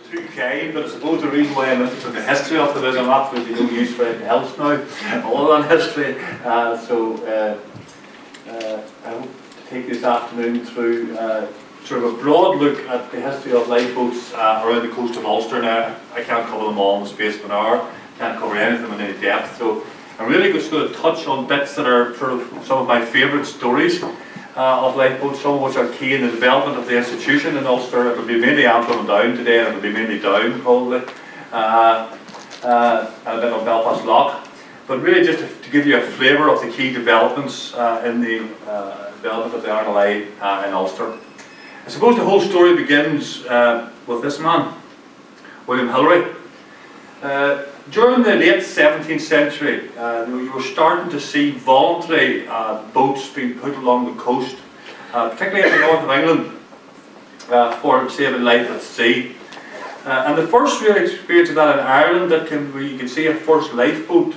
too kind, but I suppose the reason why I'm interested in the history of it is I'm absolutely no use for anything else now, other than history. I hope to take this afternoon through sort of a broad look at the history of lifeboats around the coast of Ulster. Now, I can't cover them all in the space of an hour, can't cover anything in any depth, so I'm really just going to touch on bits that are sort of some of my favourite stories of lifeboats, some of which are key in the development of the institution in Ulster. It will be mainly Antrim and Down today, and it will be mainly Down probably, and a bit on Belfast Lock. But really just to give you a flavour of the key developments in the development of the RNLI in Ulster. I suppose the whole story begins with this man, William Hillary. During the late 17th century, you were starting to see voluntary boats being put along the coast, particularly in the north of England, for saving life at sea. And the first real experience of that in Ireland, where you can see a first lifeboat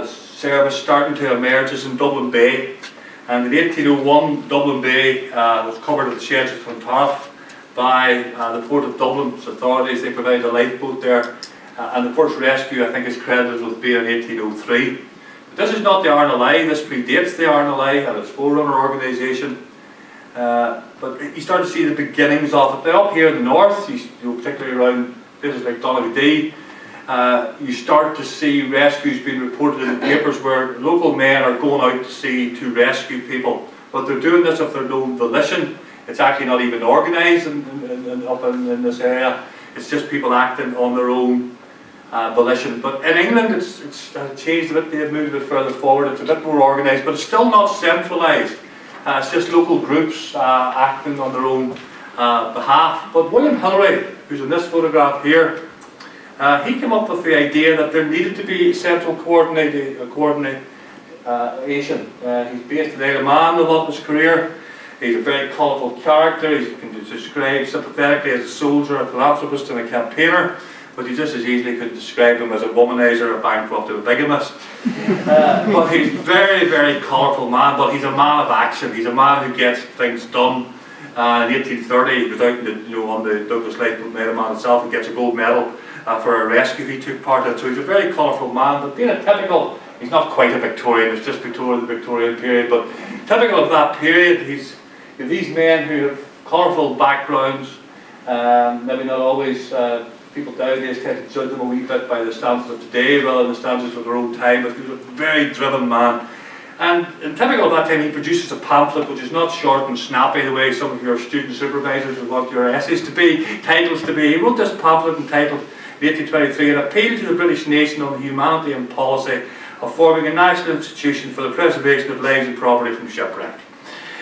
service starting to emerge, is in Dublin Bay. And in 1801, Dublin Bay was covered at the sheds of Clontarf by the Port of Dublin's authorities. They provided a lifeboat there. And the first rescue, I think, is credited with being in 1803. But this is not the RNLI, this predates the RNLI and its forerunner organisation. But you start to see the beginnings of it. Now up here in the north, particularly around places like Donaghadee, you start to see rescues being reported in the papers where local men are going out to sea to rescue people. But they're doing this of their own volition. It's actually not even organised up in this area. It's just people acting on their own volition. But in England it's changed a bit, they've moved a bit further forward, it's a bit more organised, but it's still not centralised. It's just local groups acting on their own behalf. But William Hillary, who's in this photograph here, he came up with the idea that there needed to be central coordination. He's based in Ireland a lot of his career. He's a very colourful character. He can be described sympathetically as a soldier, a philanthropist and a campaigner, but you just as easily could describe him as a womanizer, a bankrupt, or a bigamist. But he's a very, very colourful man, but he's a man of action. He's a man who gets things done. In 1830, he was out on the Douglas Lifeboat Man itself and gets a gold medal for a rescue he took part in. So he's a very colourful man, but being a typical, he's not quite a Victorian, it's just the Victorian period, but typical of that period, these men who have colourful backgrounds, maybe not always, people nowadays tend to judge them a wee bit by the standards of today rather than the standards of their own time, but he was a very driven man. And typical of that time, he produces a pamphlet which is not short and snappy the way some of your student supervisors would want your essays to be, titles to be. He wrote this pamphlet entitled in 1823, an appeal to the British nation on the humanity and policy of forming a national institution for the preservation of lives and property from shipwreck.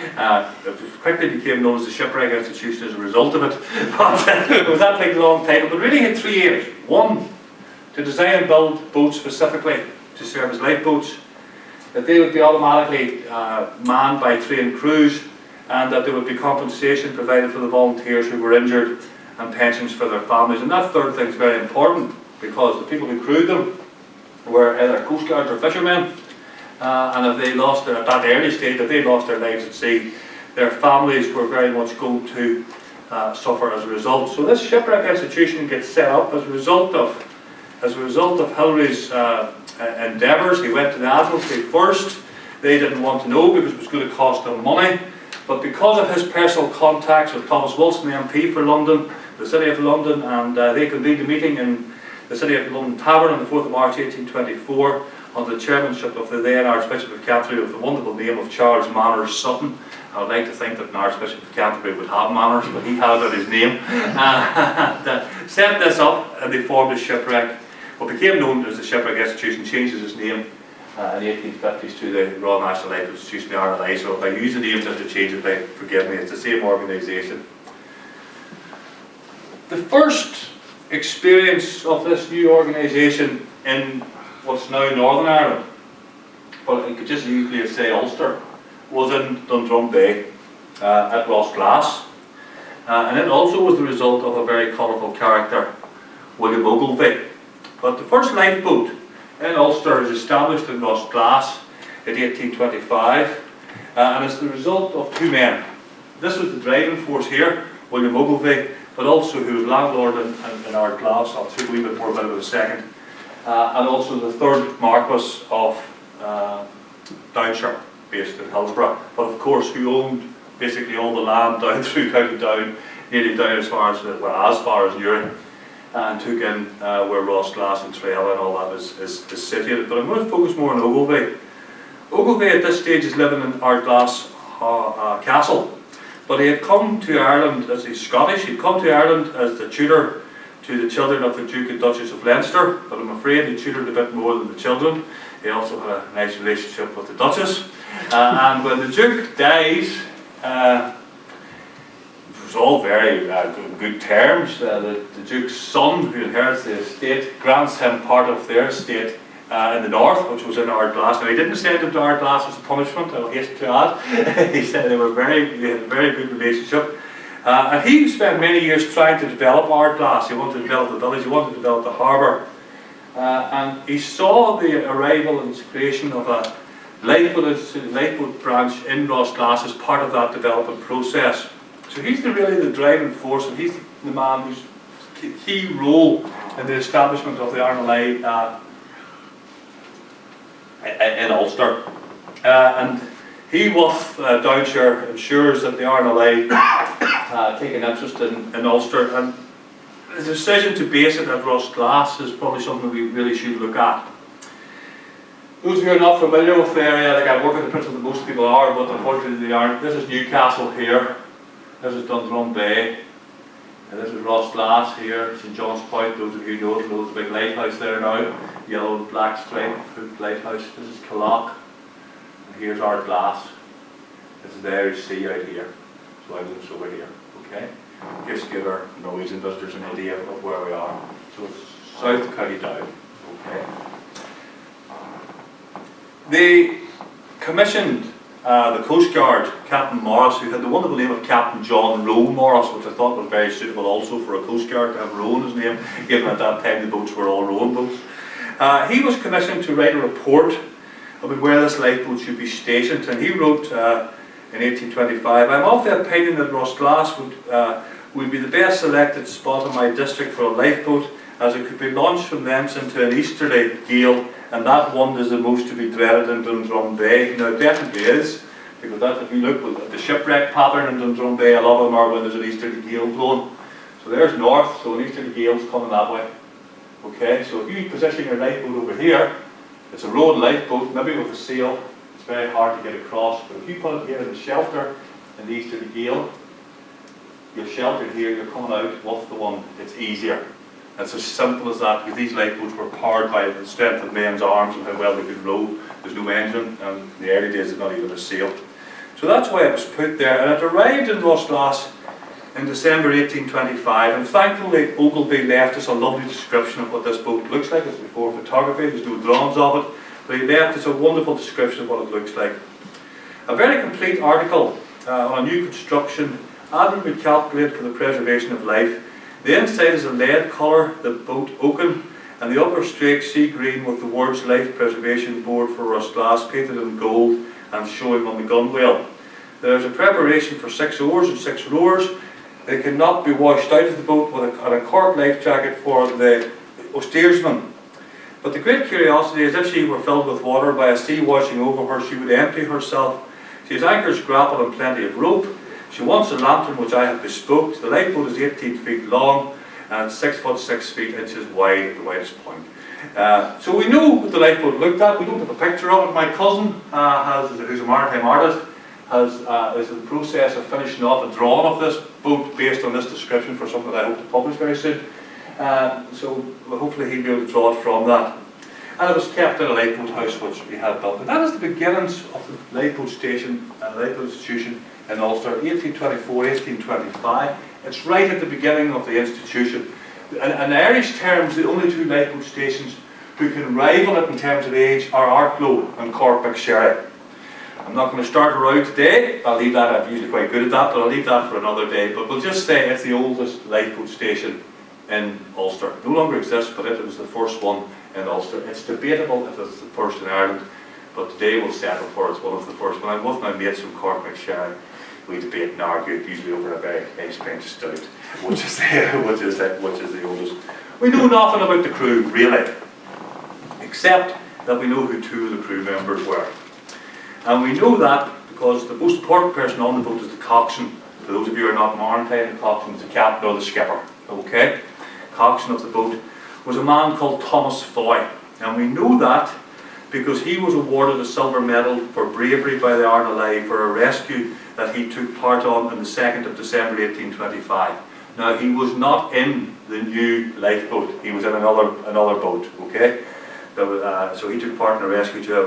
It quickly became known as the Shipwreck Institution as a result of it. But it was that big long title, but really had 3 aims. One, to design and build boats specifically to serve as lifeboats, that they would be automatically manned by trained crews, and that there would be compensation provided for the volunteers who were injured and pensions for their families. And that third thing is very important because the people who crewed them were either coast guards or fishermen. And if they lost at that early stage, if they lost their lives at sea, their families were very much going to suffer as a result. So this shipwreck institution gets set up as a result of Hillary's endeavours. He went to the Admiralty first. They didn't want to know because it was going to cost them money. But because of his personal contacts with Thomas Wilson, the MP for London, the City of London, and they convened a meeting in the City of London Tavern on the 4th of March 1824 under the chairmanship of the then Archbishop of Canterbury with the wonderful name of Charles Manners Sutton. I would like to think that an Archbishop of Canterbury would have manners, but he had it in his name. Set this up and they formed a shipwreck. What became known as the Shipwreck Institution changes its name in the 1850s to the Royal National Life Institution, the RNLI. So if I use the name just to change it, forgive me, it's the same organisation. The first experience of this new organisation in what's now Northern Ireland, but you could just usually say Ulster, was in Dundrum Bay at Rossglass. And it also was the result of a very colourful character, William Ogilvie. But the first lifeboat in Ulster is established in Rossglass in 1825, and it's the result of 2 men. This was the driving force here. William Ogilvie, but also who was landlord in Ardglass. I'll say a wee bit more about it in a second. And also the third Marquess of Downshire, based in Hillsborough, but of course who owned basically all the land down through County Down, nearly down as far as Newry, and took in where Rossglass and Trail and all that is situated. But I'm going to focus more on Ogilvie. Ogilvie at this stage is living in Ardglass Castle, but he had come to Ireland as he's Scottish. He'd come to Ireland as the tutor to the children of the Duke and Duchess of Leinster, but I'm afraid he tutored a bit more than the children. He also had a nice relationship with the Duchess. And when the Duke dies, it was all very good terms. The Duke's son, who inherits the estate, grants him part of their estate in the north, which was in Ardglass. Now, he didn't send him to Ardglass as a punishment, I'll hasten to add. He said they had a very good relationship. And he spent many years trying to develop Ardglass. He wanted to develop the village, he wanted to develop the harbour. And he saw the arrival and creation of a lifeboat branch in Rossglass as part of that development process. So he's really the driving force, and he's the man whose key role in the establishment of the RNLI in Ulster. And he, with Downshire, ensures that the RNLI take an interest in Ulster, and the decision to base it at Rossglass is probably something we really should look at. Those of you who are not familiar with the area, like I work in the principle that most people are, but unfortunately they aren't. This is Newcastle here, this is Dundrum Bay, and this is Rossglass here, St John's Point. Those of you who know it, know the big lighthouse there now, yellow and black stripe lighthouse. This is Killock, and here's Ardglass. This is the Irish Sea out here, so England's over here, okay? Just give our Norwegian visitors an idea of where we are. So it's south of County Down, okay? They commissioned the Coast Guard, Captain Morris, who had the wonderful name of Captain John Roe Morris, which I thought was very suitable also for a Coast Guard to have Roe in his name, given at that time the boats were all rowing boats. He was commissioned to write a report about where this lifeboat should be stationed, and he wrote in 1825, "I'm of the opinion that Rossglass would be the best selected spot in my district for a lifeboat, as it could be launched from thence into an easterly gale, and that one is the most to be dreaded in Dundrum Bay." Now it definitely is, because that, if you look at the shipwreck pattern in Dundrum Bay, a lot of them are when there's an easterly gale blowing. So there's north, so an easterly gale's coming that way. Okay, so if you position your lifeboat over here, it's a rowed lifeboat, maybe with a sail, it's very hard to get across, but if you put it here in the shelter in the easterly gale, you're sheltered here, you're coming out with the one, it's easier. It's as simple as that, because these lifeboats were powered by the strength of men's arms and how well they could row. There's no engine, and in the early days there's not even a sail. So that's why it was put there, and it arrived in Rossglass in December 1825, and thankfully Ogilvie left us a lovely description of what this boat looks like. It's before photography, there's no drawings of it, but he left us a wonderful description of what it looks like. A very complete article on new construction, admirably calculated for the preservation of life. The inside is a lead colour, the boat oaken, and the upper strake sea green with the words Life Preservation Board for Rossglass painted in gold and showing on the gunwale. There is a preparation for 6 oars and 6 rowers. They cannot be washed out of the boat with a cork life jacket for the steersman. But the great curiosity is, if she were filled with water by a sea washing over her, she would empty herself. She has anchors grappled and plenty of rope. She wants a lantern which I have bespoke. The lifeboat is 18 feet long and 6 foot 6 inches wide at the widest point. So we know what the lifeboat looked at. We don't have a picture of it. My cousin, who's a maritime artist, is in the process of finishing off a drawing of this boat based on this description for something I hope to publish very soon. So hopefully he'll be able to draw it from that. And it was kept in a lifeboat house which we had built. And that is the beginnings of the lifeboat station and lifeboat institution in Ulster, 1824, 1825. It's right at the beginning of the institution. In Irish terms, the only 2 lifeboat stations who can rival it in terms of age are Arklow and Cork McSherry. I'm not going to start a row today. I'll leave that. I'm usually quite good at that, but I'll leave that for another day. But we'll just say it's the oldest lifeboat station in Ulster. No longer exists, but it was the first one in Ulster. It's debatable if it's the first in Ireland, but today we'll settle for it's one of the first. When I'm with my mates from Cork McSherry, we debate and argue, usually over a very nice stout, which is the oldest. We know nothing about the crew, really, except that we know who two of the crew members were. And we know that because the most important person on the boat is the coxswain. For those of you who are not maritime, the coxswain is the captain or the skipper. Okay? Coxswain of the boat was a man called Thomas Foy. And we know that because he was awarded a silver medal for bravery by the RNLI for a rescue that he took part on the 2nd of December 1825. Now, he was not in the new lifeboat, he was in another boat, okay? So he took part in a rescue to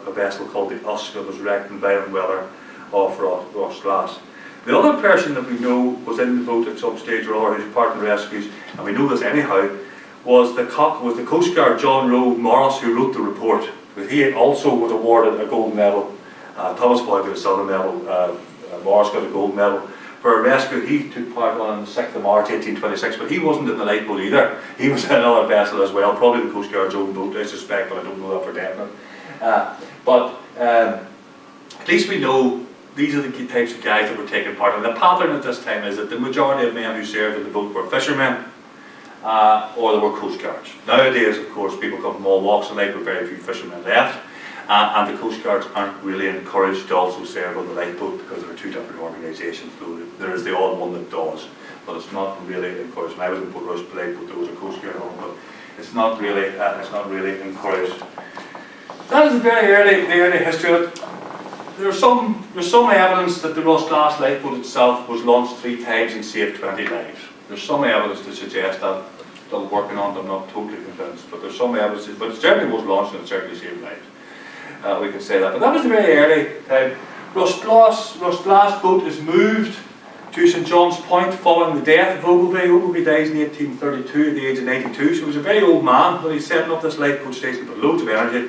a vessel called the Ulster that was wrecked in violent weather off Rossglass. The other person that we know was in the boat at some stage or other who took part in the rescues, and we know this anyhow, was the Coast Guard John Rowe Morris, who wrote the report. He also was awarded a gold medal. Thomas Foy got a silver medal, Morris got a gold medal for a rescue he took part on the 6th of March 1826, but he wasn't in the lifeboat either. He was in another vessel as well, probably the Coast Guard's own boat, I suspect, but I don't know that for definite. At least we know these are the key types of guys that were taking part. And the pattern at this time is that the majority of men who served in the boat were fishermen, or they were Coast Guards. Nowadays, of course, people come from all walks of life, with very few fishermen left, and the Coast Guards aren't really encouraged to also serve on the lifeboat because there are two different organisations. There is the odd one that does, but it's not really encouraged. When I was in Port Rush Lifeboat, there was a Coast Guard on, but it's not really encouraged. That is the early history of it. There's some evidence that the Rossglass lifeboat itself was launched 3 times and saved 20 lives. There's some evidence to suggest that. Still working on them, not totally convinced, but there's some evidence. But it certainly was launched and it certainly saved lives. We can say that. But that was the very early time. Rossglass boat is moved to St John's Point following the death of Ogilvy. Ogilvy dies in 1832 at the age of 92, so he was a very old man when he's setting up this lifeboat station with loads of energy.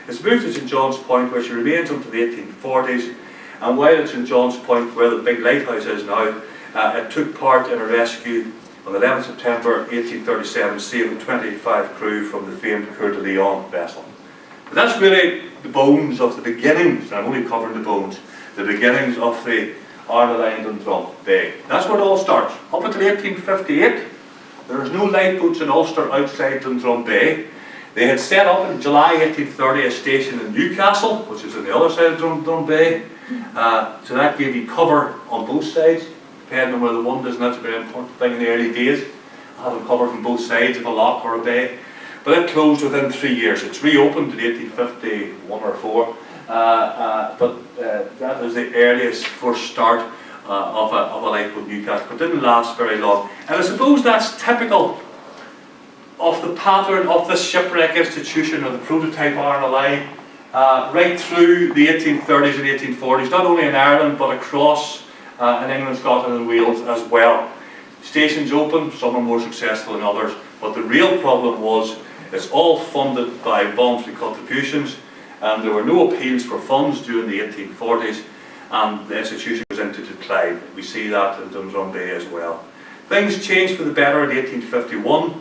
It's moved to St John's Point, where she remains until the 1840s, and while at St John's Point, where the big lighthouse is now, it took part in a rescue on the 11th September 1837, saving 25 crew from the famed Coeur de Lion vessel. But that's really the bones of the beginnings, and I'm only covering the bones, the beginnings of the RNLI in Dundrum Bay. That's where it all starts. Up until 1858, there was no lifeboats in Ulster outside Dundrum Bay. They had set up in July 1830 a station in Newcastle, which is on the other side of Dundrum Bay. So that gave you cover on both sides, depending on where the wind is, and that's a very important thing in the early days, having cover from both sides of a lock or a bay. But it closed within 3 years. It's reopened in 1851 or 4, but that was the earliest first start of a lifeboat in Newcastle, but didn't last very long. And I suppose that's typical of the pattern of the shipwreck institution, or the prototype RNLI, right through the 1830s and 1840s, not only in Ireland but across in England, Scotland and Wales as well. Stations opened, some are more successful than others, but the real problem was it's all funded by voluntary contributions, and there were no appeals for funds during the 1840s, and the institution was into decline. We see that in Dundrum Bay as well. Things changed for the better in 1851.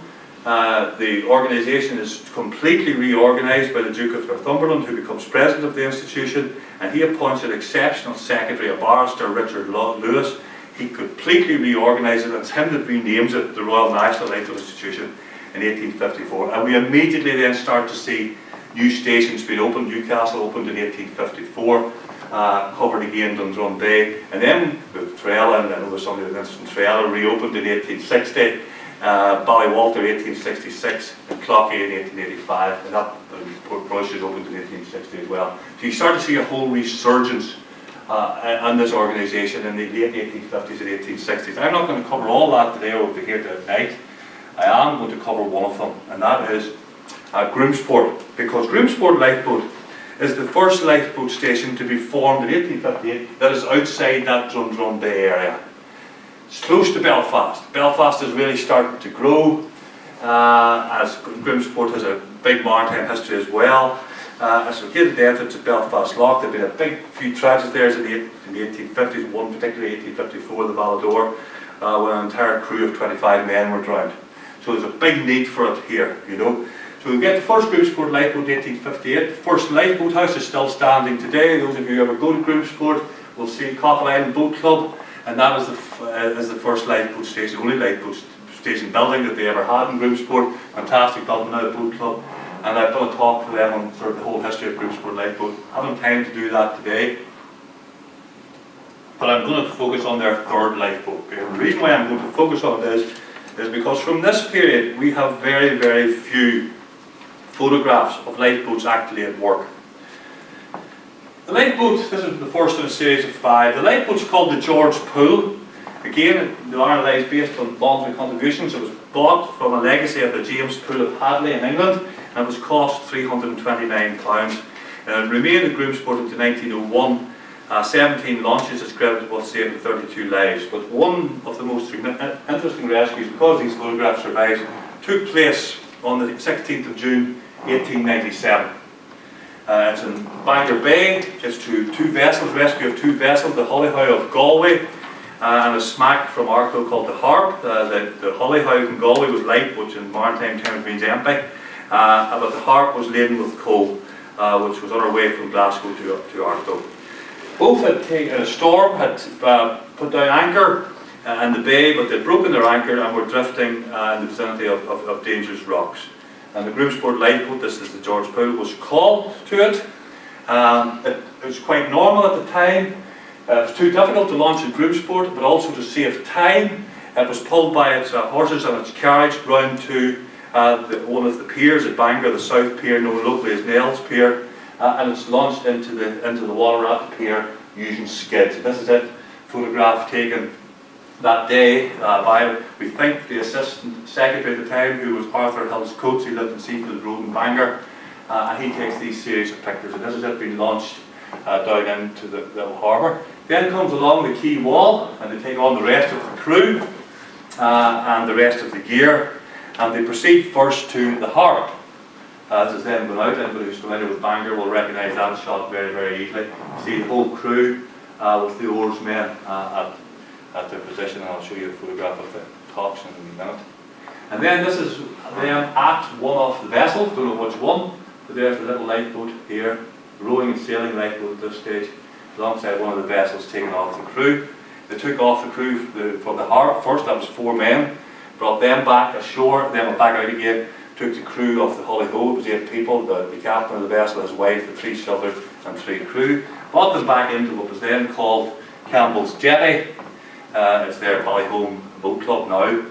The organisation is completely reorganised by the Duke of Northumberland, who becomes president of the institution, and he appoints an exceptional secretary, a barrister, Richard Lewis. He completely reorganises it, and it's him that renames it the Royal National Lifeboat Institution in 1854. And we immediately then start to see new stations being opened. Newcastle opened in 1854, covered again Dundrum Bay, and then with Trella, and I know there's somebody that mentioned Trella, reopened in 1860. Ballywalter 1866 and Clockey in 1885, and Port Rush is opened in 1860 as well. So you start to see a whole resurgence in this organisation in the late 1850s and 1860s. I'm not going to cover all that today over here tonight. I am going to cover one of them, and that is Groomsport, because Groomsport Lifeboat is the first lifeboat station to be formed in 1858 that is outside that Dundrum Bay area. It's close to Belfast. Belfast is really starting to grow, as Groomsport has a big maritime history as well. It's located at the entrance of Belfast Lock. There have been a few tragedies there in the 1850s, one particularly 1854, the Valador, when an entire crew of 25 men were drowned. So there's a big need for it here, you know. So we get the first Groomsport lifeboat in 1858. The first lifeboat house is still standing today. Those of you who ever go to Groomsport we'll see Cockle Island Boat Club, and that is the first lifeboat station, the only lifeboat station building that they ever had in Groupsport. Fantastic building now, the boat club. And I've done a talk for them on sort of the whole history of Groupsport Lifeboat. I haven't time to do that today, but I'm going to focus on their third lifeboat. The reason why I'm going to focus on it is because from this period we have very, very few photographs of lifeboats actually at work. The lifeboat, this is the first in a series of 5. The lifeboat's called the George Poole. Again, the RLI is based on voluntary contributions. It was bought from a legacy of the James Poole of Hadley in England, and it was cost £329. It remained at Groupsport until 1901. 17 launches is credited with saving 32 lives. But one of the most interesting rescues, because these photographs survived, took place on the 16th of June 1897. It's in Bangor Bay. It's two vessels, rescue of 2 vessels, the Hollyhow of Galway and a smack from Arklow called the Harp. The Hollyhow from Galway was light, which in maritime terms means empty, but the Harp was laden with coal, which was on her way from Glasgow to Arklow. Both had taken a storm, had put down anchor in the bay, but they'd broken their anchor and were drifting in the vicinity of dangerous rocks. And the Groupsport lifeboat, this is the George Poole, was called to it. It was quite normal at the time. It was too difficult to launch at Groupsport, but also to save time. It was pulled by its horses and its carriage round to one of the piers at Bangor, the South Pier, known locally as Nell's Pier, and it's launched into the water at the pier using skids. And this is it, photograph taken that day by, we think, the Assistant Secretary at the time, who was Arthur Hills Coates, who lived in Seafield Road in Bangor, and he takes these series of pictures. And this is it being launched down into the little harbour. Then comes along the quay wall, and they take on the rest of the crew and the rest of the gear, and they proceed first to the Harp. This is then going out. Anybody who's familiar with Bangor will recognise that shot very, very easily. You see the whole crew with the oarsmen at their position, and I'll show you a photograph of the coxswain in a minute. And then this is them at one of the vessels, don't know which one, but there's the little lifeboat here, rowing and sailing lifeboat at this stage, alongside one of the vessels taking off the crew. They took off the crew from the Harp first, that was 4 men, brought them back ashore, then went back out again, took the crew off the Hollyhow, it was 8 people, the captain of the vessel, his wife, the 3 children and 3 crew, brought them back into what was then called Campbell's Jetty. It's their Ballyholme Boat Club now,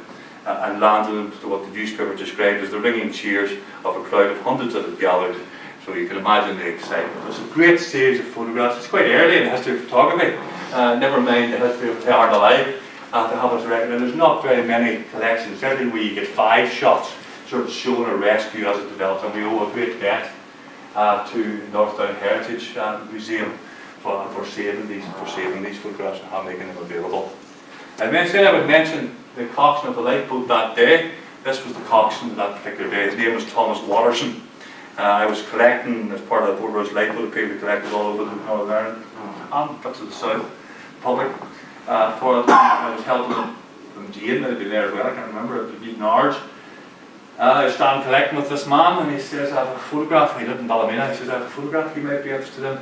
and landed into what the newspaper described as the ringing cheers of a crowd of hundreds that had gathered. So you can imagine the excitement. It's a great series of photographs. It's quite early in the history of photography, never mind the history of RLI, to have us reckon. And there's not very many collections, certainly where you get 5 shots sort of showing a rescue as it develops, and we owe a great debt to Northdown Heritage Museum for saving these photographs and making them available. I would mention the coxswain of the lifeboat that day. This was the coxswain that particular day. His name was Thomas Watterson. I was collecting, as part of the Portrush Lifeboat appeal, we collected all over Northern Ireland and bits of the South Republic for it. I was helping them, Jane might have been there as well, I can't remember, at the Narge. I was standing collecting with this man, and he says, I have a photograph. He lived in Ballymena. He says, I have a photograph you might be interested in.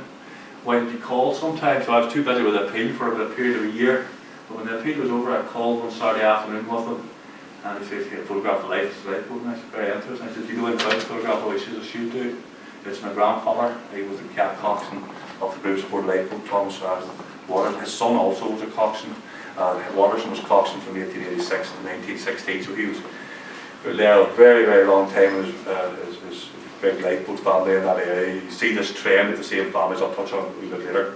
Why did you call sometime? So I was too busy with the appeal for a period of a year. But when the appeal was over, I called one Saturday afternoon with him, and he says, he had a photograph of lifeboat, and I said, very interesting. I said, do you know anything about the photograph? Oh, he says, I should do. It's my grandfather. He was the coxswain of the Groupsport Lifeboat, Thomas Watterson. His son also was a coxswain. Watterson was coxswain from 1886 to 1916, so he was there a very, very long time in his big lifeboat family in that area. You see this trend of the same families. I'll touch on it a wee bit later.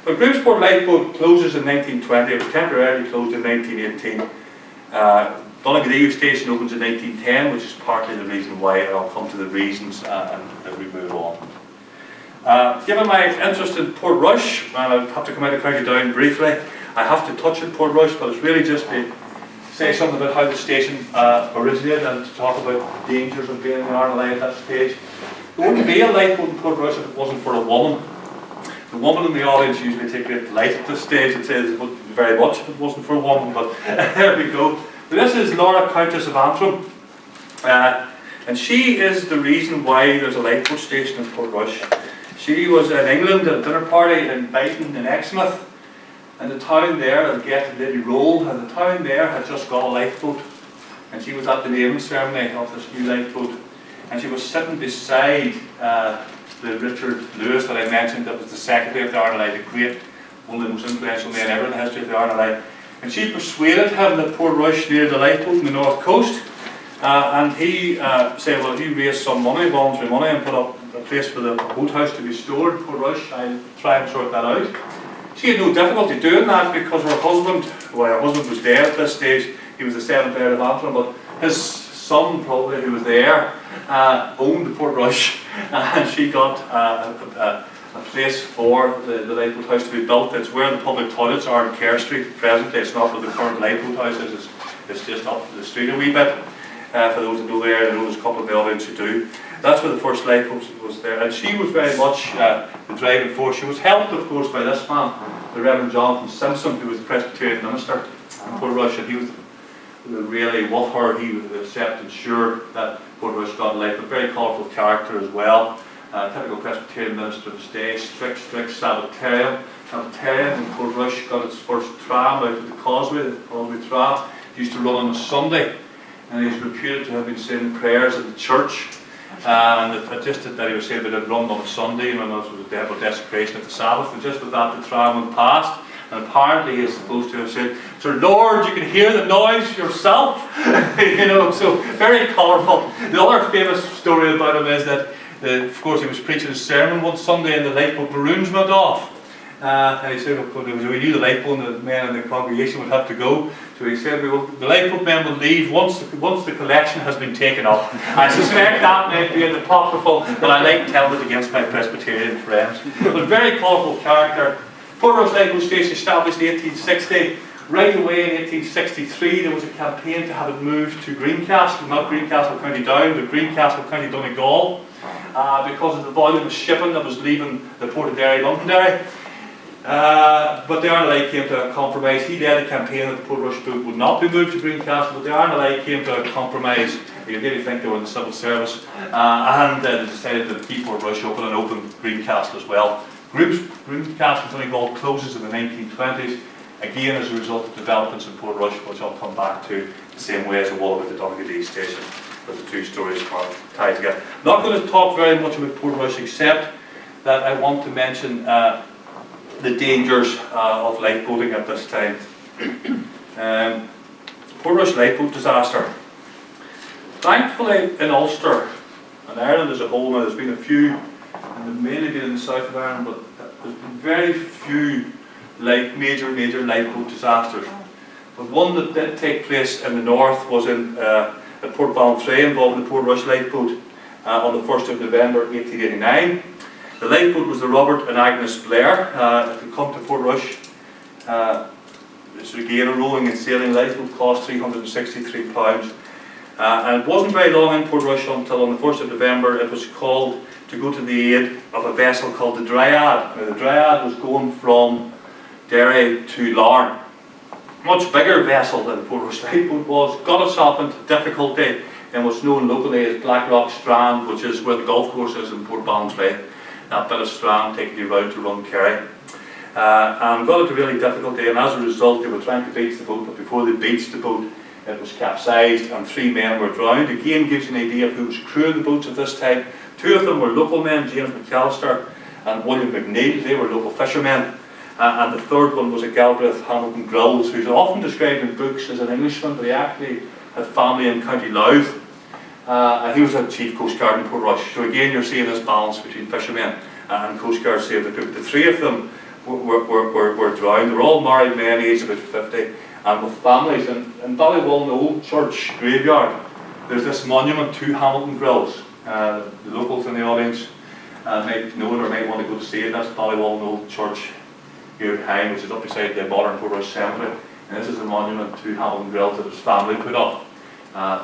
But Groupsport Lifeboat closes in 1920. It was temporarily closed in 1918. Donegal Station opens in 1910, which is partly the reason why, and I'll come to the reasons as we move on. Given my interest in Portrush, and I'll have to come out of County Down briefly, I have to touch on Portrush, but it's really just to say something about how the station originated and to talk about the dangers of being in RLI at that stage. There wouldn't be a lifeboat in Portrush if it wasn't for a woman. The woman in the audience usually take great delight at this stage. It says it wouldn't be very much if it wasn't for a woman, but there we go. But this is Laura, Countess of Antrim, and she is the reason why there's a lifeboat station in Portrush. She was in England at a dinner party in Brighton in Exmouth, And the town there, as guest Lady Roll, and the town there had just got a lifeboat. And she was at the naming ceremony of this new lifeboat. And she was sitting beside the Richard Lewis that I mentioned, that was the Secretary of the RNLI, the great, one of the most influential men ever in the history of the RNLI. And she persuaded him that Portrush needed a lifeboat on the north coast. And he said, well, if you raise some money, voluntary money, and put up a place for the boathouse to be stored, Portrush, I'll try and sort that out. She had no difficulty doing that because her husband was dead at this stage. He was the seventh Earl of Antrim, but his son, probably, who was there, owned the Portrush, and she got a place for the lifeboat house to be built. It's where the public toilets are in Kerr Street presently. It's not where the current lifeboat house is. It's just up the street a wee bit. For those that know the area, I know there's a couple of the audience who do. That's where the first lifeboat was there, and she was very much the driving force. She was helped, of course, by this man, the Reverend Jonathan Simpson, who was the Presbyterian minister in Portrush, and he was really with her. He was accepted, sure that Portrush got a life, a very colourful character as well. Typical Presbyterian minister of his day, strict Sabbatarian. Sabbatarian in Portrush got its first tram out of the causeway. The causeway tram used to run on a Sunday, and he's reputed to have been saying prayers at the church. And it just that he was saying that it run on a Sunday, and it was a devil desecration of the Sabbath. And just with that, the tram went past. And apparently he is supposed to have said, "Sir Lord, you can hear the noise yourself." You know, so very colourful. The other famous story about him is that, of course, he was preaching a sermon one Sunday and the lifeboat maroons went off. And he said, we knew the lifeboat and the men in the congregation would have to go. So he said, the lifeboat men will leave once the collection has been taken up. I suspect that might be an apocryphal, but I like telling it against my Presbyterian friends. But very colourful character. Portrush Lifeboat Station established in 1860. Right away in 1863 there was a campaign to have it moved to Greencastle, not Greencastle County Down, but Greencastle County Donegal, because of the volume of shipping that was leaving the Port of Derry, Londonderry. But the RNLI came to a compromise. He led a campaign that the Portrush boat would not be moved to Greencastle, but the RNLI came to a compromise. You really think they were in the civil service, and they decided to keep Portrush open and open Greencastle as well. Greencastle Donegal closes in the 1920s, again as a result of developments in Portrush, which I'll come back to the same way as I will with the WD station, but the two stories are tied together. I'm not going to talk very much about Portrush, except that I want to mention the dangers of lifeboating at this time. Portrush lifeboat disaster. Thankfully in Ulster and Ireland as a whole, now there's been a few, and they've mainly been in the south of Ireland, but there's been very few major lifeboat disasters. But one that did take place in the north was in at Port Ballantrae, involving the Portrush lifeboat on the 1st of November 1889. The lifeboat was the Robert and Agnes Blair. If you come to Portrush, it's again a rowing and sailing lifeboat, cost £363. And it wasn't very long in Portrush until on the 1st of November it was called to go to the aid of a vessel called the Dryad. Now the Dryad was going from Derry to Larne. Much bigger vessel than the Portrush lifeboat was. Got itself into difficulty in what's known locally as Blackrock Strand, which is where the golf course is in Port Ballantrae. That bit of strand taking you round to Runkerry. And got into really difficulty, and as a result they were trying to beach the boat, but before they beached the boat it was capsized and 3 men were drowned. Again gives you an idea of who was crewing the boats at this time. 2 of them were local men, James McAllister and William McNeil. They were local fishermen. And the third one was a Galbraith Hamilton Grills, who's often described in books as an Englishman, but he actually had family in County Louth. And he was a chief Coast Guard in Portrush. So again you're seeing this balance between fishermen and Coast Guard saved the boat. The 3 of them were drowned. They were all married men, aged about 50, and with families. In Ballywallen Church graveyard there's this monument to Hamilton Grills. The locals in the audience might know it or might want to go to see it. That's Ballywallen Church here at Hine, which is up beside the modern Portrush Cemetery. And this is a monument to Hamilton Grills that his family put up.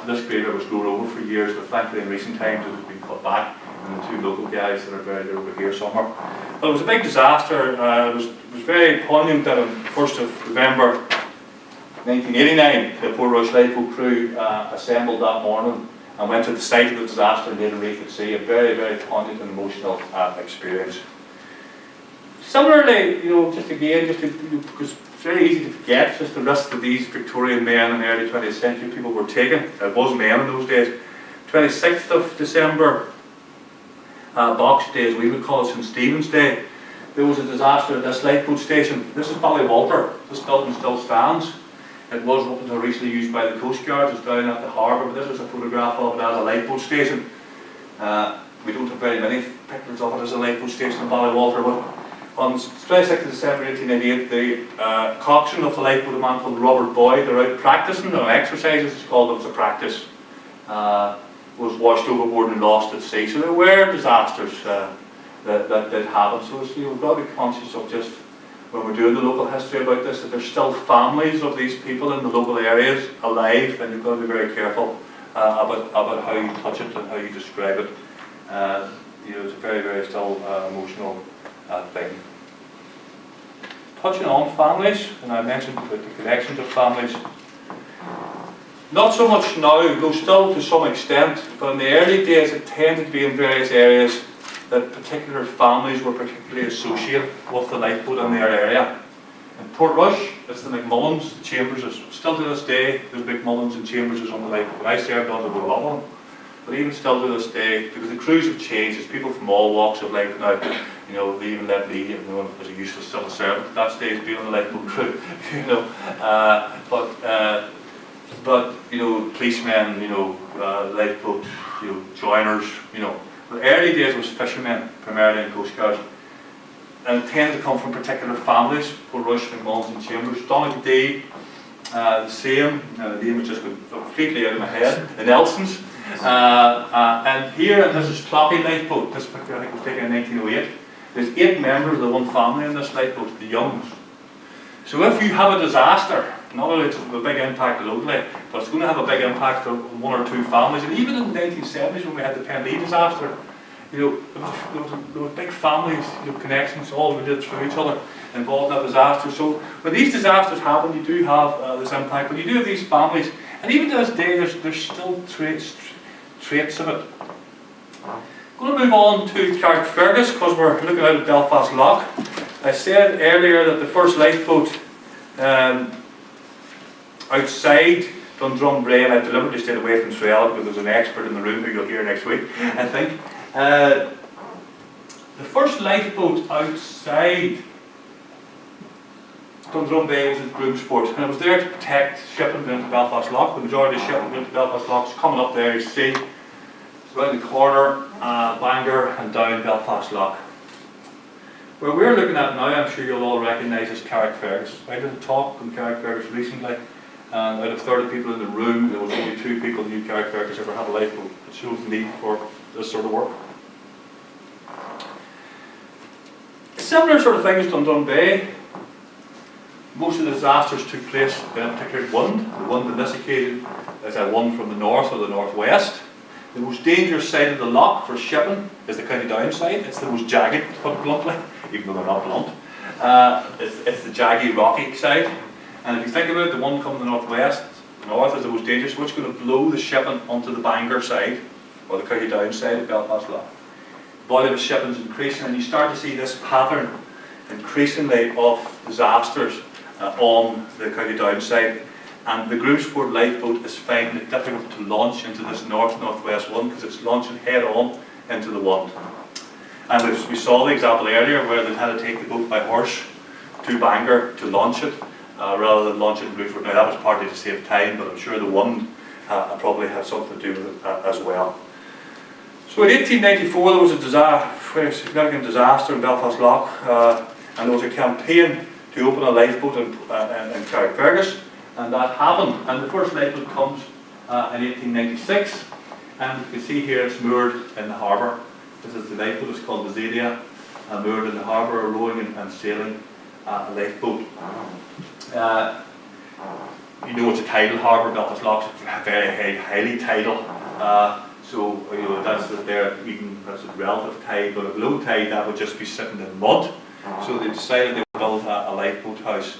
This graveyard was grown over for years, but thankfully in recent times it has been cut back, and the 2 local guys that are buried over here somewhere. But it was a big disaster. It was very poignant that on 1st of November 1989 the Portrush lifeboat crew assembled that morning and went to the site of the disaster and made a reef at sea. A very poignant and emotional experience. Similarly, because it's very easy to forget just the risk that these Victorian men in the early 20th century people were taking. It was men in those days. 26th of December, Box Day, as we would call it, St Stephen's Day, there was a disaster at this lifeboat station. This is Ballywalter. This building still stands. It was up until recently used by the Coast Guard. It's down at the harbour, but this is a photograph of it as a lifeboat station. We don't have very many pictures of it as a lifeboat station in Ballywalter, but on 26th of December 1888, the coxswain of the lifeboat, a man called Robert Boyd, they're out practising on exercises, it's called, it was a practice, was washed overboard and lost at sea. So there were disasters that did happen. So we've got to be conscious of just, when we're doing the local history about this, that there's still families of these people in the local areas alive, and you've got to be very careful about how you touch it and how you describe it. It's a very, very still emotional thing. Touching on families, and I mentioned about the connections of families. Not so much now, though still to some extent, but in the early days it tended to be in various areas that particular families were particularly associated with the lifeboat in their area. In Portrush, it's the McMullins, the Chamberses. Still to this day, the McMullins and Chamberses on the lifeboat. I served on the boat of them. But even still to this day, because the crews have changed, there's people from all walks of life now. They even let me, as a useless civil servant at that stage, being on the lifeboat crew. But policemen, lifeboat, joiners, The early days was fishermen, primarily in Coast Guard. And it tended to come from particular families, Portrush, McMullins and Chambers. Donegal Day, the same, the name was just completely out of my head, the Nelsons. And here, and this is Cloppy Lifeboat, this picture I think was taken in 1908. There's 8 members of the one family in this lifeboat, the Youngs. So if you have a disaster, not only does it have a big impact locally, but it's going to have a big impact on 1 or 2 families. And even in the 1970s when we had the Penlee disaster, there were big families, connections all related through each other involved in that disaster. So when these disasters happen, you do have this impact. But you do have these families, and even to this day, there's still traits of it. I'm going to move on to Carrickfergus because we're looking out at Belfast Lough. I said earlier that the first lifeboat outside Dundrum Brae, and I deliberately stayed away from Swell because there's an expert in the room who you'll hear next week, I think. The first lifeboat outside Dundrum Bay was at Groomsport, and it was there to protect shipping going into Belfast Lough. The majority of shipping going into Belfast Lough is coming up there, you see. It's around the corner, Bangor and down Belfast Lough. Where we're looking at now, I'm sure you'll all recognise is Carrickfergus. I did a talk on Carrickfergus recently, and out of 30 people in the room, there was only 2 people who knew Carrickfergus ever had a lifeboat. It shows the need for this sort of work. Similar sort of things done Dundrum Bay. Most of the disasters took place in a particular wind. The wind on this occasion is a wind from the north or the northwest. The most dangerous side of the loch for shipping is the County Down side. It's the most jagged, to put it bluntly, even though they're not blunt. It's the jaggy, rocky side. And if you think about it, the one coming the northwest, the north is the most dangerous, which is going to blow the shipping onto the Bangor side, or the County Down side of Belfast Lough. The volume of shipping is increasing, and you start to see this pattern increasingly of disasters on the County Down side. And the Groomsport lifeboat is finding it difficult to launch into this north-northwest wind because it's launching head-on into the wind. And we saw the example earlier where they had to take the boat by horse to Bangor to launch it rather than launch it in Groomsport. Now that was partly to save time, but I'm sure the wind probably had something to do with it as well. So in 1894 there was a significant disaster in Belfast Lough, and there was a campaign to open a lifeboat in Carrickfergus. And that happened, and the first lifeboat comes in 1896, and you can see here it's moored in the harbour. This is the lifeboat, it's called the Zadia, moored in the harbour, rowing and sailing a lifeboat. It's a tidal harbour, Belfast Lough is very highly tidal, so that's a relative tide, but at low tide that would just be sitting in mud. So they decided they would build a lifeboat house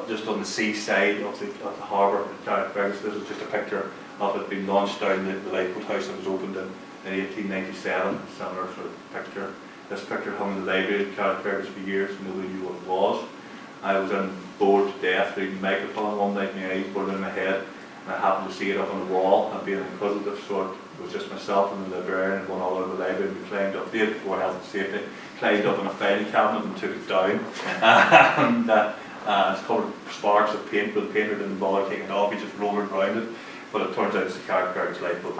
just on the seaside of the harbour in Carrickfergus. This is just a picture of it being launched down the lifeboat house that was opened in 1897. Similar sort of picture. This picture hung in the library in Carrickfergus for years, nobody knew what it was. I was in bored to death reading microfilm one night, my eyes were in my head, and I happened to see it up on the wall, and being an inquisitive sort, it was just myself and the librarian and one other in the library, and we climbed up, the day before health and safety, climbed up in a filing cabinet and took it down. And it's covered sparks of paint, but the painter didn't bother taking it off, he just rolled it around it, but it turns out it's the Carrickfergus lifeboat.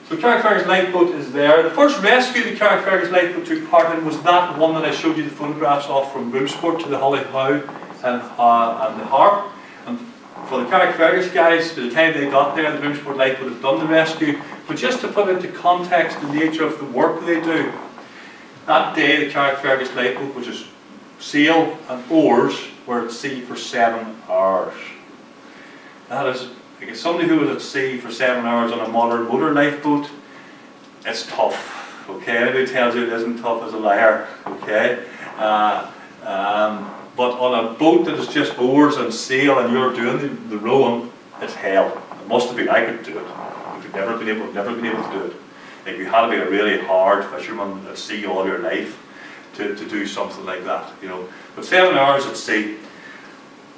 So Carrickfergus lifeboat is there. The first rescue the Carrickfergus lifeboat took part in was that one that I showed you the photographs of from Broomsport to the Holly Howe and the Harp. And for the Carrickfergus guys, by the time they got there, the Broomsport lifeboat had done the rescue. But just to put into context the nature of the work they do, that day the Carrickfergus lifeboat, which is sail and oars, were at sea for 7 hours. That is, like, somebody who was at sea for 7 hours on a modern motor lifeboat, it's tough. Okay, anybody tells you it isn't tough is a liar. Okay, but on a boat that is just oars and sail, and you're doing the rowing, it's hell. It must have been. I could do it. You could never been able to do it. Like, you had to be a really hard fisherman at sea all your life to do something like that, you know. But 7 hours at sea.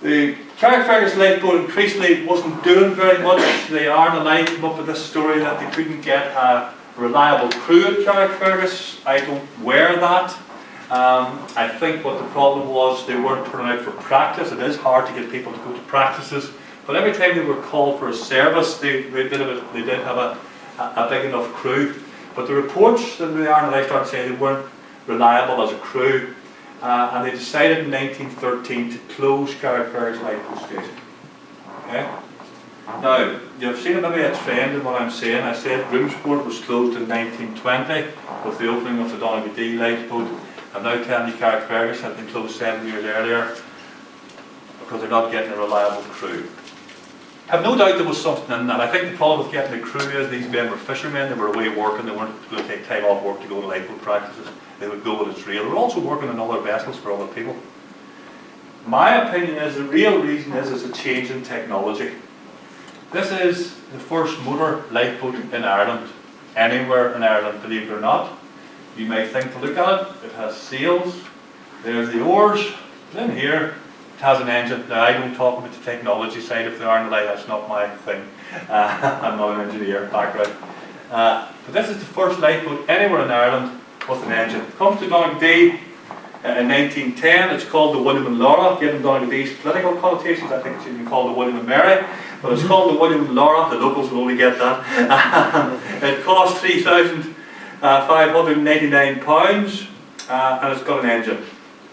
The Carrickfergus lifeboat increasingly wasn't doing very much. The RNLI came up with this story that they couldn't get a reliable crew at Carrickfergus. I don't wear that. I think what the problem was, they weren't putting out for practice. It is hard to get people to go to practices, but every time they were called for a service, they did have a big enough crew. But the reports that the RNLI started saying they weren't reliable as a crew. And they decided in 1913 to close Carrickfergus lifeboat station. Okay? Now, you've seen maybe a trend in what I'm saying. I said Broomsport was closed in 1920 with the opening of the Donegal D lifeboat. I'm now telling you Carrickfergus had been closed 7 years earlier because they're not getting a reliable crew. I have no doubt there was something in that. I think the problem with getting a crew is these men were fishermen, they were away working, they weren't going to take time off work to go to lifeboat practices. They would go when it's real. They were also working on other vessels for other people. My opinion is the real reason is a change in technology. This is the first motor lifeboat in Ireland, anywhere in Ireland, believe it or not. You may think to look at it, it has sails, there's the oars, then here it has an engine. Now, I don't talk about the technology side of the RNLI, that's not my thing. I'm not an engineer background. But this is the first lifeboat anywhere in Ireland with an engine. It comes to Donegal D in 1910. It's called the William and Laura, given Donegal D's political connotations. I think it should be called the William and Mary, but it's called the William and Laura. The locals will only get that. It cost £3,599, and it's got an engine.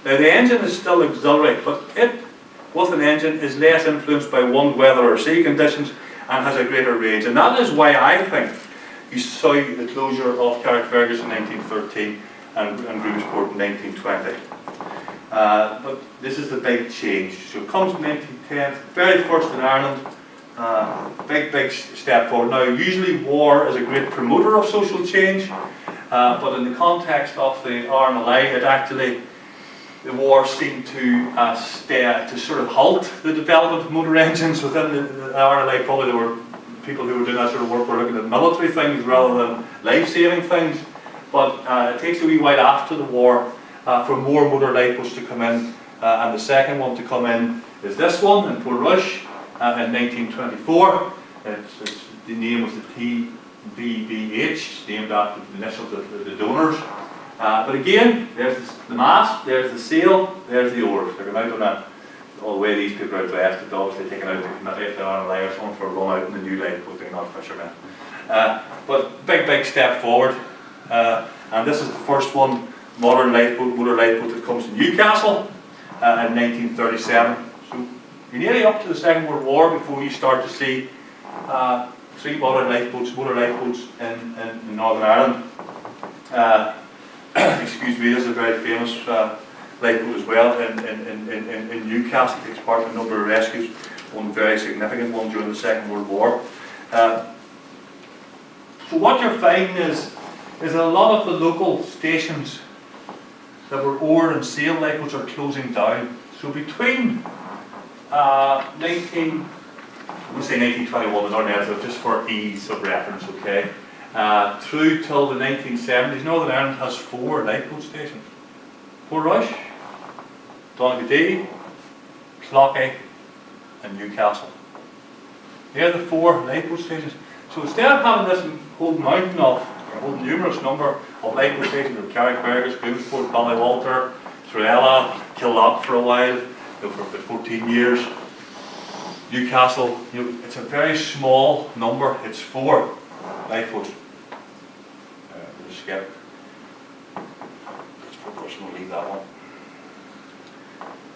Now, the engine is still auxiliary, but it, with an engine, is less influenced by wind, weather or sea conditions and has a greater range. And that is why I think you saw the closure of Carrickfergus in 1913 and Broomsport in 1920. But this is the big change. So it comes in 1910, very first in Ireland, big step forward. Now, usually war is a great promoter of social change, but in the context of the RNLI, it actually, the war seemed to sort of halt the development of motor engines within the RNLI. Probably there were people who were doing that sort of work were looking at military things rather than life-saving things. But it takes a wee while after the war for more motor lifeboats to come in, and the second one to come in is this one in Portrush in 1924. The name was the TBBH, named after the initials of the donors. But again, there's the mast, there's the sail, there's the oars. They're going out on that. All the way these people are dressed, the dogs they taken out to committee if they're on a layer or something for a run out in the new lifeboat, they're not fishermen. But big step forward. And this is the first one, modern lifeboat, motor lifeboat that comes to Newcastle in 1937. So you're nearly up to the Second World War before you start to see 3 modern lifeboats, motor lifeboats in Northern Ireland. Excuse me, this is a very famous lifeboat as well in Newcastle. Takes part in a number of rescues, one very significant one during the Second World War. So what you're finding is that a lot of the local stations that were oar and sail lifeboats are closing down. So between 1921 in Northern Ireland, just for ease of reference, okay, through till the 1970s, Northern Ireland has 4 lifeboat stations. Portrush, Donegal D, Clockey and Newcastle. They're the 4 lifeboat stations. So instead of having this whole mountain of, or a whole numerous number of lifeboat stations from Carrickfergus, Grimsport, Ballywalter, Trella, Killock for a while, for about 14 years, Newcastle, it's a very small number. It's 4 lifeboats. We'll skip. We'll leave that one.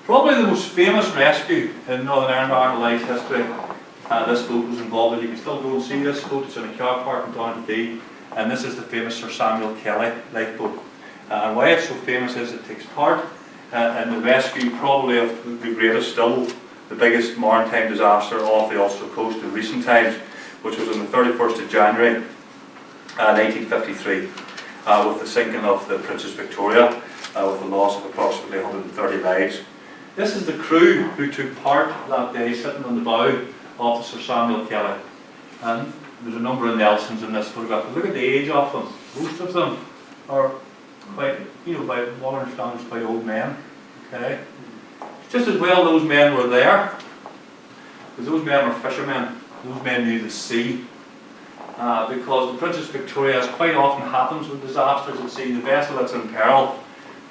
Probably the most famous rescue in Northern Ireland life's history. This boat was involved in. You can still go and see this boat. It's in a car park in Downey, and this is the famous Sir Samuel Kelly lifeboat. And why it's so famous is it takes part in the rescue probably of the greatest, still the biggest maritime disaster off the Ulster coast in recent times, which was on the 31st of January 1953, with the sinking of the Princess Victoria, with the loss of approximately 130 lives. This is the crew who took part that day, sitting on the bow of Sir Samuel Kelly. And there's a number of Nelsons in this photograph. But look at the age of them. Most of them are quite, by modern standards, quite old men. Okay? Just as well those men were there, because those men were fishermen. Those men knew the sea. Because the Princess Victoria, as quite often happens with disasters at sea, the vessel that's in peril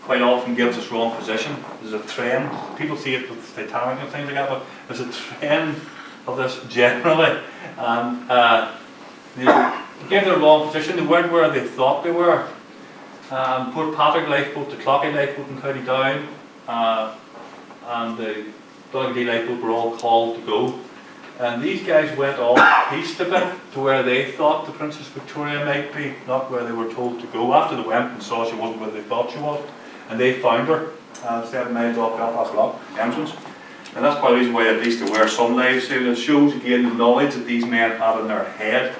quite often gives us wrong position. There's a trend. People see it with Titanic and things like that, but there's a trend of this generally. And they gave their wrong position. They weren't where they thought they were. Port Patrick lifeboat, the Clockey lifeboat in County Down, and the Donegal lifeboat were all called to go. And these guys went off east a bit to where they thought the Princess Victoria might be, not where they were told to go. After they went and saw she wasn't where they thought she was, and they found her 7 miles off Belfast Lock entrance. And that's part of the reason why at least they wear some lifesuit. It shows again the knowledge that these men have in their head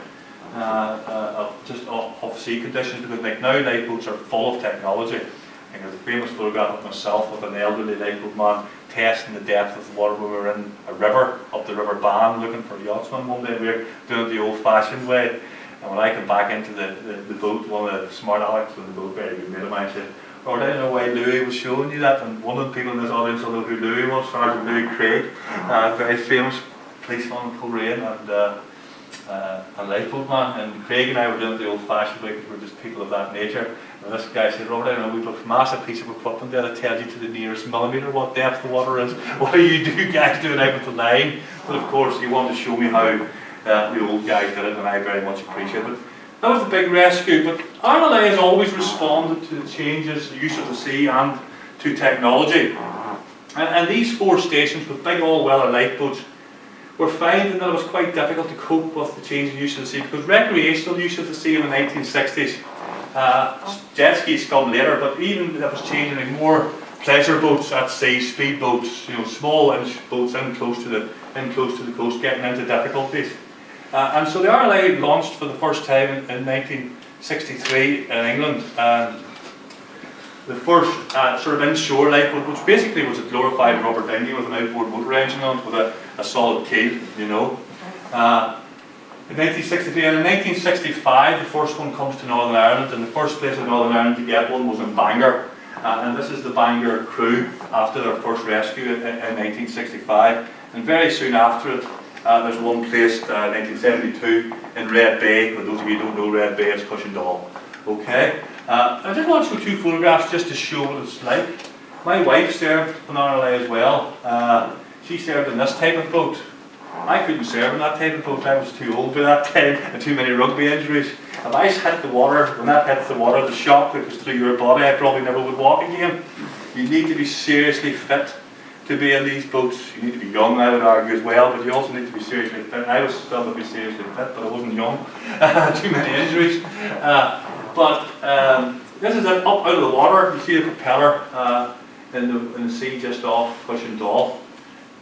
of sea conditions, because like now lifeboats are full of technology. I think there's a famous photograph of myself with an elderly lifeboat man testing the depth of the water when we were in a river, up the River Bann, looking for yachtsmen one day. We were doing it the old-fashioned way. And when I came back into the boat, one of the smart Alex in the boat, very good mate of mine, said, "Robert, I don't know why Louis was showing you that." And one of the people in this audience will know who Louis was, Sergeant Louis Craig, a very famous policeman in Coleraine and lifeboat man. And Craig and I were doing it the old-fashioned way because we're just people of that nature. And this guy said, "Robert, I know we've got a massive piece of equipment there that tells you to the nearest millimetre what depth the water is. What do you guys doing out with the line?" But of course, he wanted to show me how the old guys did it, and I very much appreciate it. That was the big rescue, but RLA has always responded to the changes, the use of the sea, and to technology. And these 4 stations with big all-weather lifeboats were finding that it was quite difficult to cope with the change in use of the sea, because recreational use of the sea in the 1960s, jet skis come later, but even that was changing to more pleasure boats at sea, speed boats, small inch boats in close to the coast, getting into difficulties. And so the RLA launched for the first time in 1963 in England. The first sort of inshore lifeboat, which basically was a glorified rubber dinghy with an outboard motor engine on it with a solid keel, in 1963, and in 1965 the first one comes to Northern Ireland, and the first place in Northern Ireland to get one was in Bangor. And this is the Bangor crew after their first rescue in 1965, and very soon after it there's one placed in 1972 in Red Bay. For those of you who don't know Red Bay, it's Cushendall. Okay? I just want to show 2 photographs just to show what it's like. My wife served on RLA as well. She served in this type of boat. I couldn't serve in that type of boat. I was too old for that time and too many rugby injuries. If I hit the water, when that hits the water, the shock that goes through your body, I probably never would walk again. You need to be seriously fit to be in these boats. You need to be young, I would argue as well, but you also need to be seriously fit. I was still to be seriously fit, but I wasn't young. Too many injuries. This is it, up out of the water. You see the propeller in the sea just off Cushendall.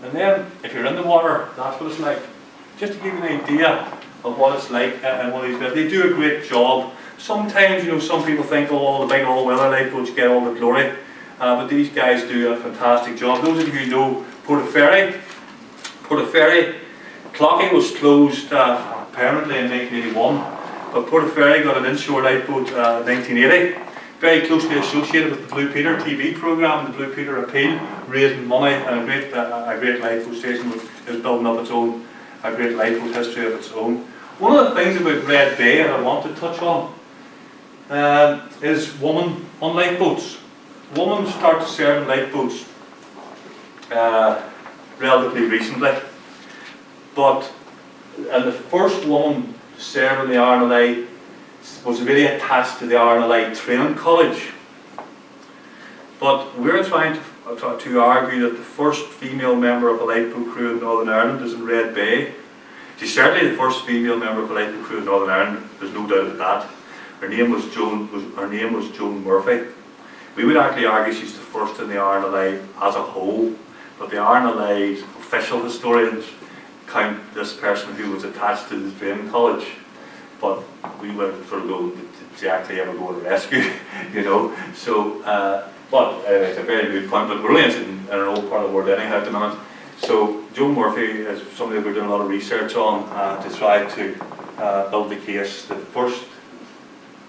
And then, if you're in the water, that's what it's like. Just to give you an idea of what it's like in one of these boats. They do a great job. Sometimes, some people think, all the big all-weather lifeboats get all the glory. But these guys do a fantastic job. Those of you who know Portaferry, Clockey was closed permanently in 1981, but Portaferry got an inshore lifeboat in 1980. very closely associated with the Blue Peter TV programme, the Blue Peter Appeal, raising money, and a great lifeboat station is building up its own, a great lifeboat history of its own. One of the things about Red Bay that I want to touch on is women on lifeboats. Women started serving lifeboats relatively recently, and the first woman to serve in the RNLI was really attached to the RNLI Training College. But we're trying to argue that the first female member of a lifeboat crew in Northern Ireland is in Red Bay. She's certainly the first female member of a lifeboat crew in Northern Ireland, there's no doubt about that. Her name was Joan Murphy. We would actually argue she's the first in the RNLI as a whole, but the RNLI's official historians count this person who was attached to the training college. But we would sort of go, did she actually ever go to rescue? You know, so, but it's a very good point, but we're only in an old part of the world anyhow at the moment. So Joan Murphy is somebody we're doing a lot of research on to try to build the case. The first,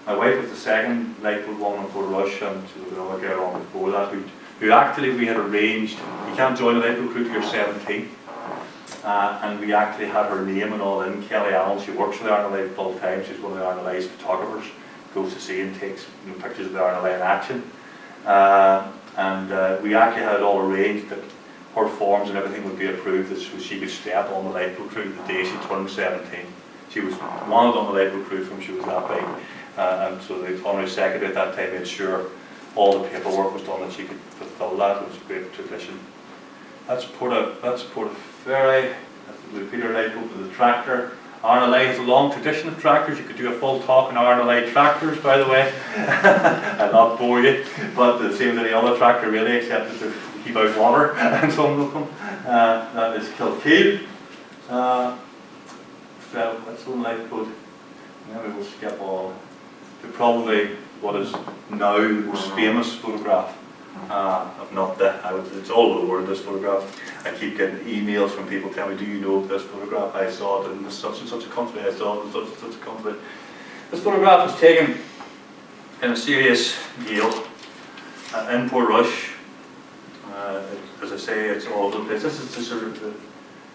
my wife was the second lifeboat woman in Portrush, and she was another girl on before that who actually we had arranged, you can't join a lifeboat crew till you're 17. And we actually had her name and all in. Kelly Allen, she works for the RNLI full time, she's one of the RNLI's photographers, goes to sea and takes pictures of the RNLI in action. We actually had it all arranged that her forms and everything would be approved, that she could step on the lifeboat crew the day she turned 17. She was wanted on the lifeboat crew from she was that big. And so the honorary secretary at that time made sure all the paperwork was done that she could fulfill that. It was a great tradition. That's Portaferry, that's the Blue Peter lifeboat with the tractor. RNLI has a long tradition of tractors. You could do a full talk on RNLI tractors, by the way. I'll not bore you, but the same as any other tractor really, except that they keep out water and some of them. That is Kilkeel. That's one lifeboat. Maybe we'll skip on to probably what is now the most famous photograph. It's all over this photograph. I keep getting emails from people telling me, do you know this photograph? I saw it in such and such a country, I saw it in such and such a country. This photograph was taken in a serious gale in Portrush. As I say, it's all over the place. This is sort of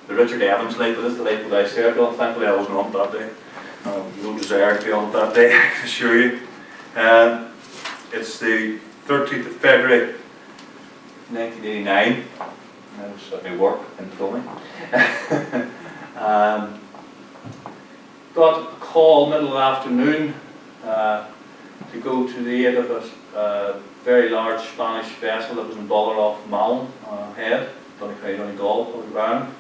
the Richard Evans lifeboat. This is the lifeboat I served on. Thankfully I wasn't on that day. No desire to be on that day, I can assure you. It's the 13th of February 1989. I was at my work in PRONI. Got a call middle of the afternoon to go to the aid of a very large Spanish vessel that was in bother off Malin head, Donegal, public ground.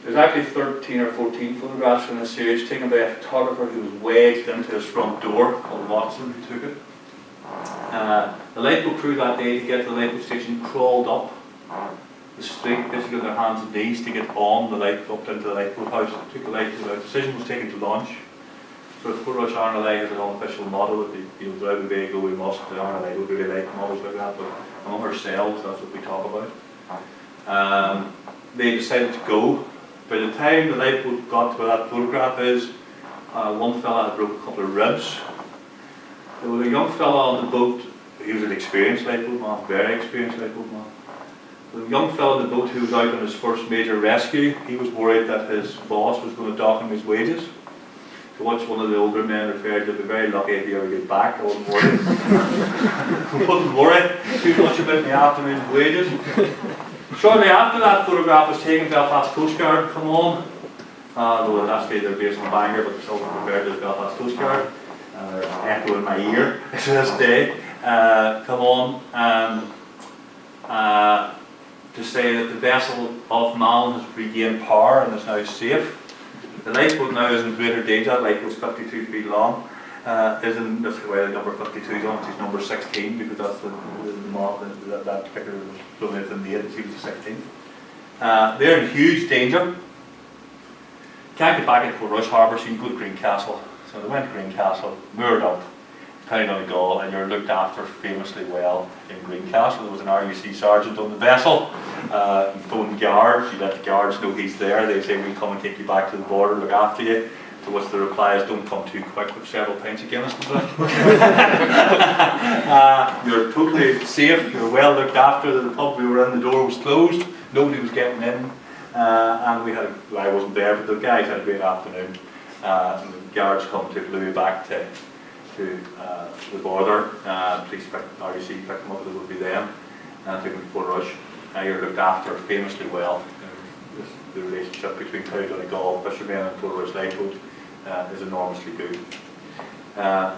There's actually 13 or 14 photographs in this series taken by a photographer who was wedged into his front door called Watson, who took it. The lifeboat crew that day to get to the lifeboat station crawled up the street, basically on their hands and knees to get on the lifeboat up into the lifeboat house. Took the lifeboat out. The decision was taken to launch. So the Portrush RNLI has an unofficial motto that wherever we go we must. The RNLI don't really like models like that, but among ourselves that's what we talk about. They decided to go. By the time the lifeboat got to where that photograph is, one fella had broke a couple of ribs. There was a young fella on the boat. He was an experienced lifeboat man, very experienced lifeboat man. The young fellow on the boat who was out on his first major rescue, he was worried that his boss was going to dock him his wages. To which one of the older men referred to, be very lucky if you ever get back, I wouldn't worry. I wouldn't worry too much about the afternoon's wages. Shortly after that photograph was taken, Belfast Coast Guard come on. Though actually they're based in Bangor, but they're still referred to as Belfast Coast Guard. They're echo in my ear to this day. Come on to say that the vessel off Malin has regained power and is now safe. The lifeboat now is in greater danger. That lifeboat's 52 feet long. That's why the number 52 is on. She's number 16 because that's the model that particular was donated in the 8th. She was the 16th. They're in huge danger. Can't get back into Portrush Harbour, so you can go to Greencastle. So they went to Greencastle, moored up, County Donegal, and you're looked after famously well in Greencastle. There was an RUC sergeant on the vessel. He phoned guards. You let the guards know he's there. They say, we'll come and take you back to the border, look after you. To which the reply is, don't come too quick with several pints of Guinness. You're totally safe, you're well looked after. The pub we were in, the door was closed, nobody was getting in. And we had, I wasn't there, but the guys had a great afternoon. And the guards come, took Louis back to the border. Police RUC picked them up, it would be them, and took them to Portrush. You're looked after famously well. The relationship between Donegal fishermen and Portrush Lifeboat is enormously good. I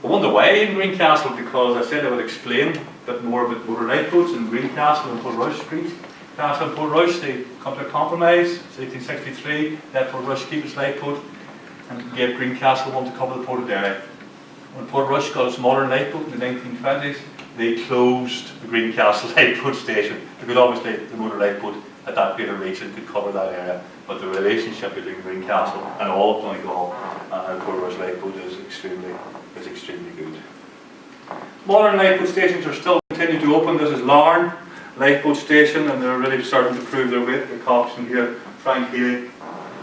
wonder why in Greencastle, because I said I would explain a bit more about motor lifeboats in Greencastle and Portrush. Greencastle and Portrush, they come to a compromise. It's 1863, let Portrush keep its lifeboat and gave Greencastle one to cover the Port of Derry. When Portrush got its modern lifeboat in the 1920s, they closed the Greencastle lifeboat station because obviously the motor lifeboat at that greater reach could cover that area. But the relationship between Greencastle and all of Donegal and Portrush lifeboat is extremely good. Modern lifeboat stations are still continuing to open. This is Larne lifeboat station, and they're really starting to prove their weight. The coxswain here, Frank Healy,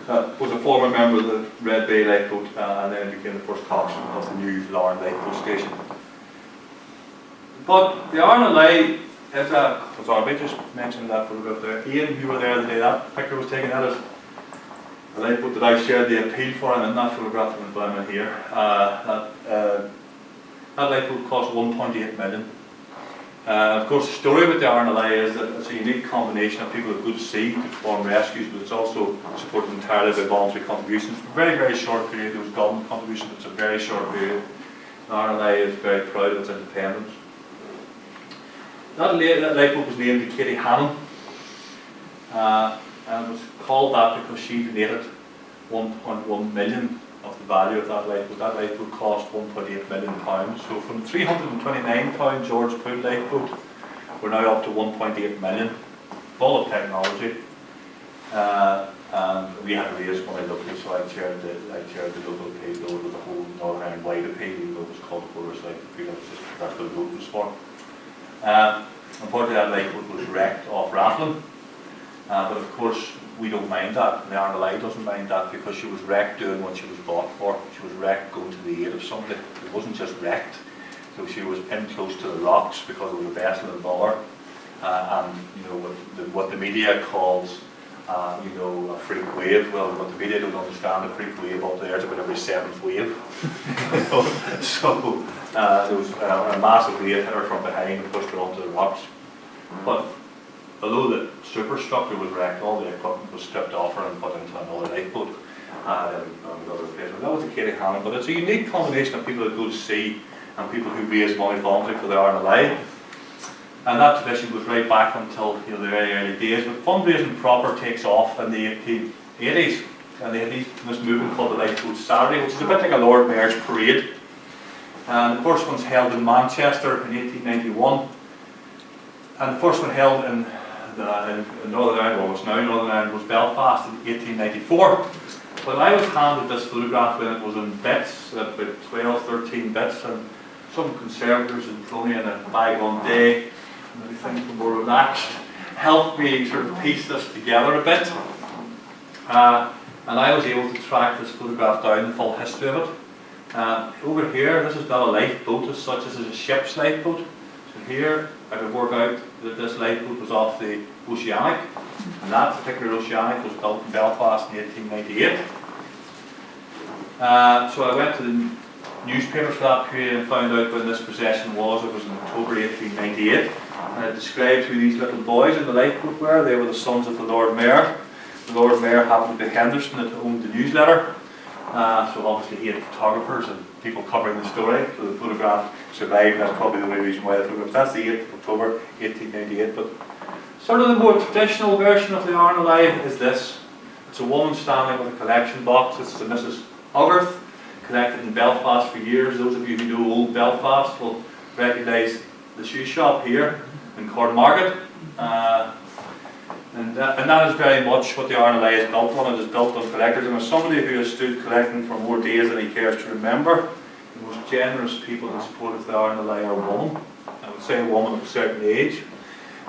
was a former member of the Red Bay lifeboat, and then became the first coxswain of the new Larne lifeboat station. But the RNLI is a, I just mentioned that photograph there. Ian, you were there the day that picture was taken. That is the lifeboat that I shared the appeal for, and in that photograph of employment here. That lifeboat cost 1.8 million. Of course, the story about the RNLI is that it's a unique combination of people who go to sea to perform rescues, but it's also supported entirely by voluntary contributions. For a very, very short period, there was government contributions, but it's a very short period. The RNLI is very proud of its independence. That lifeboat was named to Katie Hannon, and it was called that because she donated 1.1 million of the value of that lifeboat. That lifeboat cost £1.8 million. So from £329 George Poole lifeboat, we're now up to 1.8 million, full of technology. And we had to raise money locally, so I chaired the local appeal with the whole Northern Ireland wide appeal, even though it was called the Portrush Lifeboat Appeal. That's what the vote was for. Unfortunately, that lifeboat was wrecked off Rathlin, but of course we don't mind that, and the RNLI doesn't mind that, because she was wrecked doing what she was bought for. She was wrecked going to the aid of somebody. It wasn't just wrecked, so she was in close to the rocks because there was a vessel in bother, and you know what the media calls a freak wave. Well, what the media don't understand, a freak wave up there is about every 7th wave. So there was a massive wave hit her from behind and pushed her onto the rocks. But although the superstructure was wrecked, all the equipment was stripped off her and put into another lifeboat. That was a Katie Hannon, but it's a unique combination of people that go to sea and people who raise money voluntarily for the RNLI. And that tradition goes right back until the very early days. But fundraising proper takes off in the 1880s, and they had this movement called the Lifeboat Saturday, which is a bit like a Lord Mayor's parade. And the first one's held in Manchester in 1891, and the first one held in Northern Ireland, well, it's now Northern Ireland, was Belfast in 1894. But I was handed this photograph when it was in bits, about 12, 13 bits, and some conservators in PRONI in a bygone day, maybe things were more relaxed, helped me sort of piece this together a bit. And I was able to track this photograph down, the full history of it. Over here, this is not a lifeboat as such, this is a ship's lifeboat. So here, I could work out that this lifeboat was off the Oceanic, and that particular Oceanic was built in Belfast in 1898. So I went to the newspapers for that period and found out when this procession was. It was in October 1898. And I described who these little boys in the lifeboat were. They were the sons of the Lord Mayor. The Lord Mayor happened to be Henderson that owned the newsletter. So obviously he had photographers and people covering the story. So the photograph survived. That's probably the only reason why the photograph. That's the 8th of October 1898. But sort of the more traditional version of the RNLI is this. It's a woman standing with a collection box. This is a Mrs. Hogarth, collected in Belfast for years. Those of you who know old Belfast will recognise the shoe shop here in Cornmarket. And that is very much what the RNLI is built on. It is built on collectors. And as somebody who has stood collecting for more days than he cares to remember, the most generous people in support of the RNLI are women. I would say a woman of a certain age,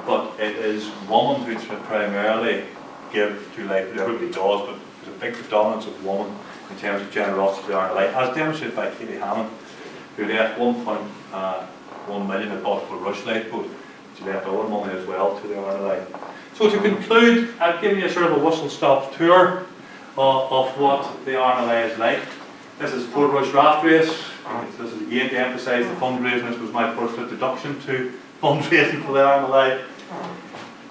but it is women who primarily give to life. Everybody does, but there's a big predominance of women in terms of generosity to the Ireland Light, as demonstrated by Katie Hammond, who left 1.1 million at Possible Rush Lifeboat. She left all the money as well to the Ireland Light. So to conclude, I've given you sort of a whistle-stop tour of what the Ireland Light is like. This is Fort Rush Raft Race. This is again to emphasise the fundraising. This was my first introduction to fundraising for the Ireland Light.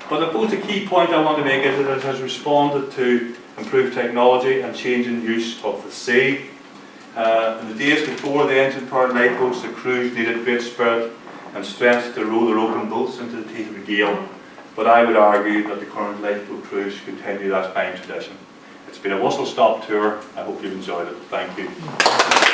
But I suppose the key point I want to make is that it has responded to improved technology and changing use of the sea. In the days before the engine-powered lifeboats, the crews needed great spirit and strength to row their open boats into the teeth of a gale. But I would argue that the current lifeboat crews continue that fine tradition. It's been a whistle-stop tour. I hope you've enjoyed it. Thank you.